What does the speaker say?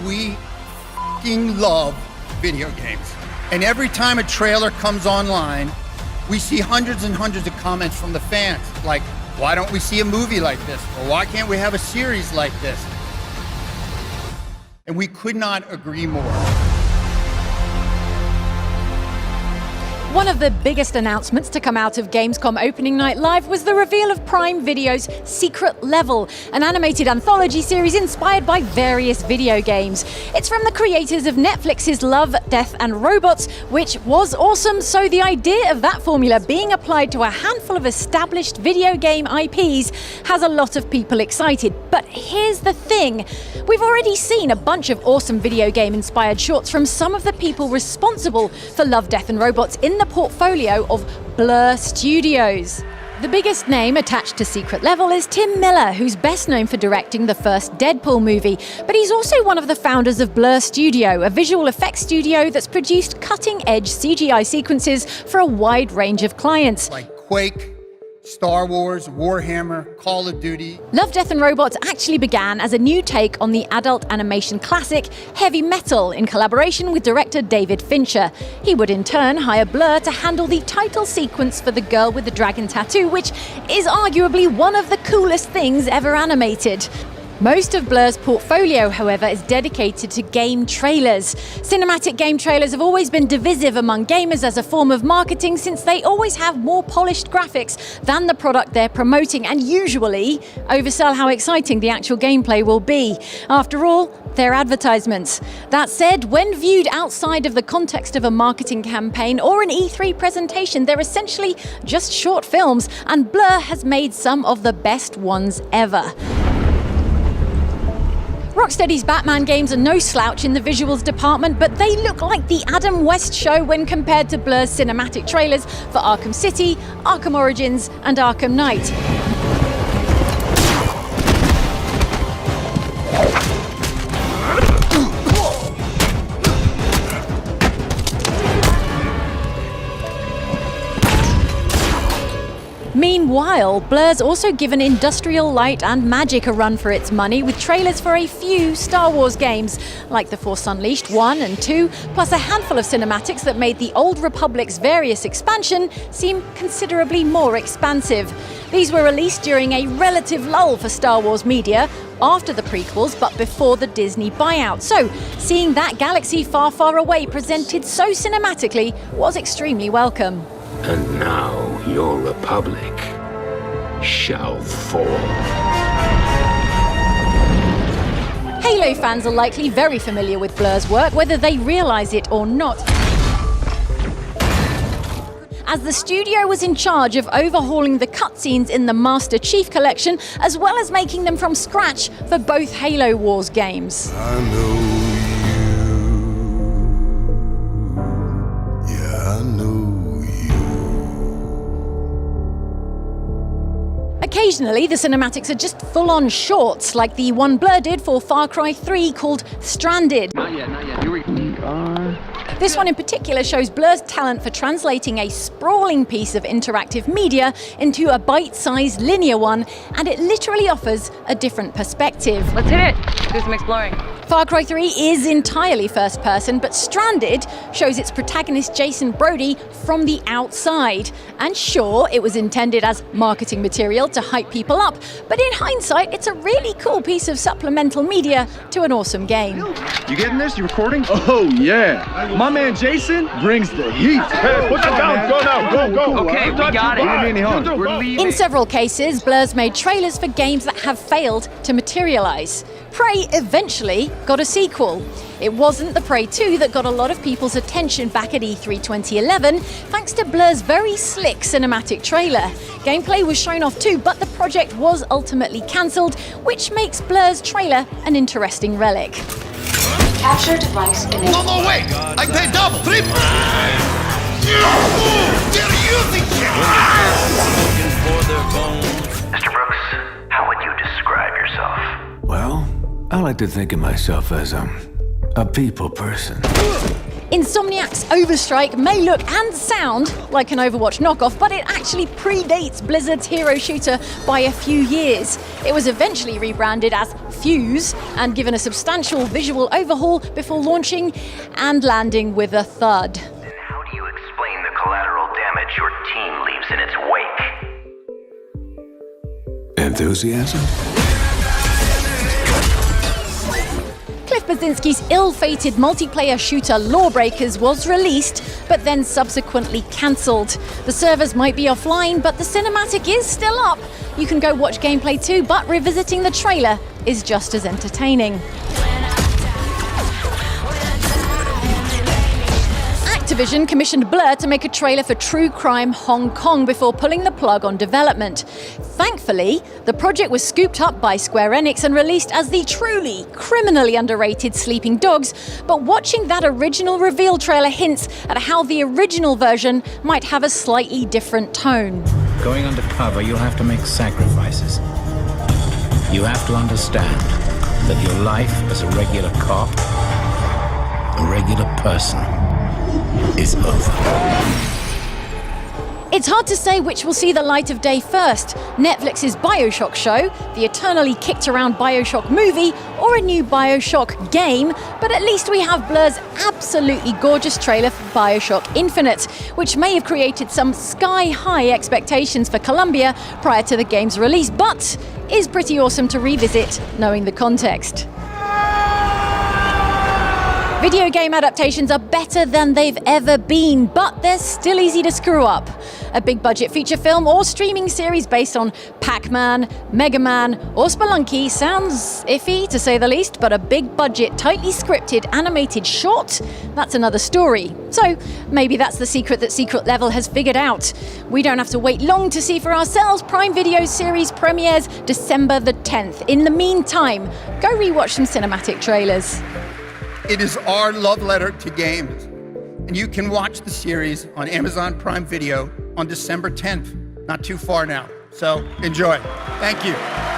we f***ing love video games. And every time a trailer comes online, we see hundreds and hundreds of comments from the fans. Like, why don't we see a movie like this? Or why can't we have a series like this? And we could not agree more. One of the biggest announcements to come out of Gamescom opening night live was the reveal of Prime Video's Secret Level, an animated anthology series inspired by various video games. It's from the creators of Netflix's Love, Death and Robots, which was awesome, so the idea of that formula being applied to a handful of established video game IPs has a lot of people excited. But here's the thing, we've already seen a bunch of awesome video game inspired shorts from some of the people responsible for Love, Death and Robots in the portfolio of Blur Studios. The biggest name attached to Secret Level is Tim Miller, who's best known for directing the first Deadpool movie, but he's also one of the founders of Blur Studio, a visual effects studio that's produced cutting-edge CGI sequences for a wide range of clients. Like Quake, Star Wars, Warhammer, Call of Duty. Love, Death and Robots actually began as a new take on the adult animation classic Heavy Metal in collaboration with director David Fincher. He would in turn hire Blur to handle the title sequence for The Girl with the Dragon Tattoo, which is arguably one of the coolest things ever animated. Most of Blur's portfolio, however, is dedicated to game trailers. Cinematic game trailers have always been divisive among gamers as a form of marketing, since they always have more polished graphics than the product they're promoting and usually oversell how exciting the actual gameplay will be. After all, they're advertisements. That said, when viewed outside of the context of a marketing campaign or an E3 presentation, they're essentially just short films, and Blur has made some of the best ones ever. Rocksteady's Batman games are no slouch in the visuals department, but they look like the Adam West show when compared to Blur's cinematic trailers for Arkham City, Arkham Origins, and Arkham Knight. Meanwhile, Blur's also given Industrial Light and Magic a run for its money with trailers for a few Star Wars games, like The Force Unleashed 1 and 2, plus a handful of cinematics that made the Old Republic's various expansion seem considerably more expansive. These were released during a relative lull for Star Wars media, after the prequels but before the Disney buyout. So, seeing that galaxy far, far away presented so cinematically was extremely welcome. And now your republic shall fall. Halo fans are likely very familiar with Blur's work, whether they realize it or not, as the studio was in charge of overhauling the cutscenes in the Master Chief Collection, as well as making them from scratch for both Halo Wars games. I know you. Yeah, I know you. Occasionally, the cinematics are just full-on shorts, like the one Blur did for Far Cry 3 called Stranded. Not yet. Here we are. This one in particular shows Blur's talent for translating a sprawling piece of interactive media into a bite-sized linear one, and it literally offers a different perspective. Let's hit it. Do some exploring. Far Cry 3 is entirely first person, but Stranded shows its protagonist Jason Brody from the outside. And sure, it was intended as marketing material to hype people up, but in hindsight, it's a really cool piece of supplemental media to an awesome game. You getting this? You recording? Oh, yeah. My man Jason brings the heat. Hey, put that down. Go now. Go. Okay, we got it. We're leaving. In several cases, Blur's made trailers for games that have failed to materialize. Prey eventually got a sequel. It wasn't the Prey 2 that got a lot of people's attention back at E3 2011, thanks to Blur's very slick cinematic trailer. Gameplay was shown off too, but the project was ultimately cancelled, which makes Blur's trailer an interesting relic. Capture device initiated. No, wait! I paid double, triple! They're using Mr. Brooks, how would you describe yourself? Well, I like to think of myself as a people person. Insomniac's Overstrike may look and sound like an Overwatch knockoff, but it actually predates Blizzard's hero shooter by a few years. It was eventually rebranded as Fuse and given a substantial visual overhaul before launching and landing with a thud. Then how do you explain the collateral damage your team leaves in its wake? Enthusiasm? Cliff Bleszinski's ill-fated multiplayer shooter Lawbreakers was released, but then subsequently cancelled. The servers might be offline, but the cinematic is still up. You can go watch gameplay too, but revisiting the trailer is just as entertaining. Activision commissioned Blur to make a trailer for True Crime Hong Kong before pulling the plug on development. Thankfully, the project was scooped up by Square Enix and released as the truly criminally underrated Sleeping Dogs, but watching that original reveal trailer hints at how the original version might have a slightly different tone. Going undercover, you'll have to make sacrifices. You have to understand that your life as a regular cop, a regular person, is over. It's hard to say which will see the light of day first, Netflix's BioShock show, the eternally kicked around BioShock movie, or a new BioShock game, but at least we have Blur's absolutely gorgeous trailer for BioShock Infinite, which may have created some sky-high expectations for Columbia prior to the game's release, but is pretty awesome to revisit knowing the context. Video game adaptations are better than they've ever been, but they're still easy to screw up. A big budget feature film or streaming series based on Pac-Man, Mega Man, or Spelunky sounds iffy to say the least, but a big budget, tightly scripted, animated short, that's another story. So maybe that's the secret that Secret Level has figured out. We don't have to wait long to see for ourselves. Prime Video's series premieres December the 10th. In the meantime, go rewatch some cinematic trailers. It is our love letter to games. And you can watch the series on Amazon Prime Video on December 10th. Not too far now. So enjoy. Thank you.